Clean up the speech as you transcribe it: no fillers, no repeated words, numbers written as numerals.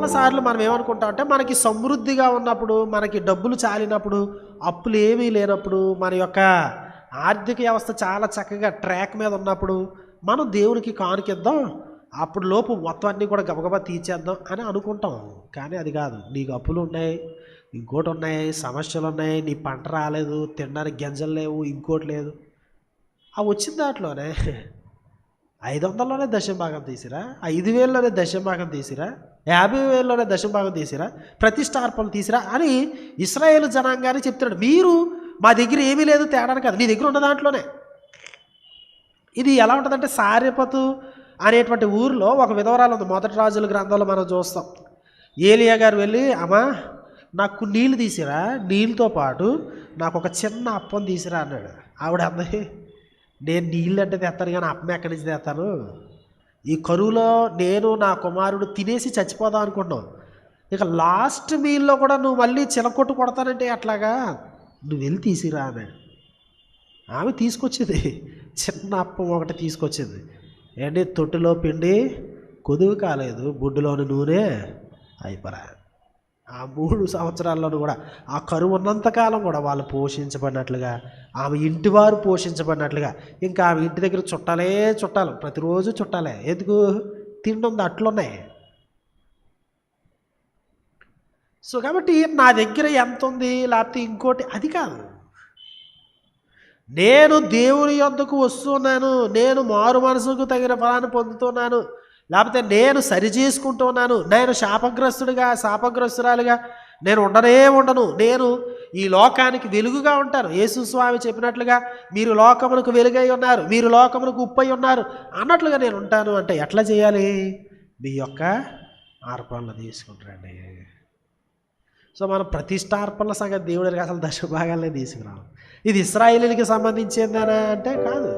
చాలాసార్లు మనం ఏమనుకుంటాం అంటే మనకి సమృద్ధిగా ఉన్నప్పుడు, మనకి డబ్బులు చాలినప్పుడు, అప్పులు ఏమీ లేనప్పుడు, మన యొక్క ఆర్థిక వ్యవస్థ చాలా చక్కగా ట్రాక్ మీద ఉన్నప్పుడు మనం దేవునికి కానుకిద్దాం, అప్పుడు లోపు మొత్తం అన్నీ కూడా గబగబా తీర్చేద్దాం అని అనుకుంటాం. కానీ అది కాదు. నీకు అప్పులు ఉన్నాయి, ఇంకోటి ఉన్నాయి, సమస్యలు ఉన్నాయి, నీ పంట రాలేదు, తినడానికి గింజలు లేవు, ఇంకోటి లేదు. ఆ వచ్చిన దాంట్లోనే 500లోనే దశంభాగం తీసిరా, 5,000లోనే దశంభాగం తీసిరా, 50,000లోనే దశంభాగం తీసిరా, ప్రతిష్టార్పణలు తీసిరా అని ఇశ్రాయేలు జనాంగాన్ని చెప్తున్నాడు. మీరు మా దగ్గర ఏమీ లేదు తేడానికి కాదు, నీ దగ్గర ఉన్న దాంట్లోనే. ఇది ఎలా ఉంటుందంటే, సారెపతు అనేటువంటి ఊరిలో ఒక విధవరాలు ఉంది. మొదటి రాజుల గ్రంథంలో మనం చూస్తాం. ఏలియా గారు వెళ్ళి, అమ్మా నాకు నీళ్ళు తీసిరా, నీళ్ళతో పాటు నాకు ఒక చిన్న అప్పం తీసిరా అన్నాడు. ఆవిడ అన్నది, నేను నీళ్ళు అంటే తెస్తాను కానీ అప్పం ఎక్కడి నుంచి తెస్తాను, ఈ కరువులో నేను నా కుమారుడు తినేసి చచ్చిపోదాం అనుకుంటున్నావు, ఇక లాస్ట్ మీల్లో కూడా నువ్వు మళ్ళీ చిలకొట్టు కొడతానంటే అట్లాగా, నువ్వు వెళ్ళి తీసిరా అన్నాడు. ఆమె తీసుకొచ్చింది, చిన్న అప్పం ఒకటి తీసుకొచ్చింది. ఏంటి, తొట్టులో పిండి కొదువు కాలేదు, బుడ్డులోని నూనె అయిపోరా. ఆ 3 సంవత్సరాల్లోనూ కూడా ఆ కరువు ఉన్నంతకాలం కూడా వాళ్ళు పోషించబడినట్లుగా, ఆమె ఇంటి వారు పోషించబడినట్లుగా. ఇంకా ఆమె ఇంటి దగ్గర చుట్టాలే చుట్టాలు, ప్రతిరోజు చుట్టాలే. ఎందుకు? తిండి ఉంది, అట్లున్నాయి. సో కాబట్టి నా దగ్గర ఎంత ఉంది లేకపోతే ఇంకోటి అది కాదు. నేను దేవుని యొద్దకు వస్తున్నాను, నేను మారు మనసుకు తగిన ఫలాన్ని పొందుతున్నాను, లేకపోతే నేను సరి చేసుకుంటున్నాను, నేను శాపగ్రస్తురాలుగా నేను ఉండను, నేను ఈ లోకానికి వెలుగుగా ఉంటాను. యేసు స్వామి చెప్పినట్లుగా మీరు లోకమునకు వెలుగై ఉన్నారు, మీరు లోకమునకు ఉప్పై ఉన్నారు అన్నట్లుగా నేను ఉంటాను. అంటే ఎట్లా చేయాలి? మీ యొక్క అర్పణలు తీసుకుంటారండి. సో మనం ప్రతిష్టార్పణల సంగతి దేవుడికి అసలు దశభాగాలనే తీసుకురాం. ఇది ఇశ్రాయేలీయులకి సంబంధించిందనా అంటే కాదు.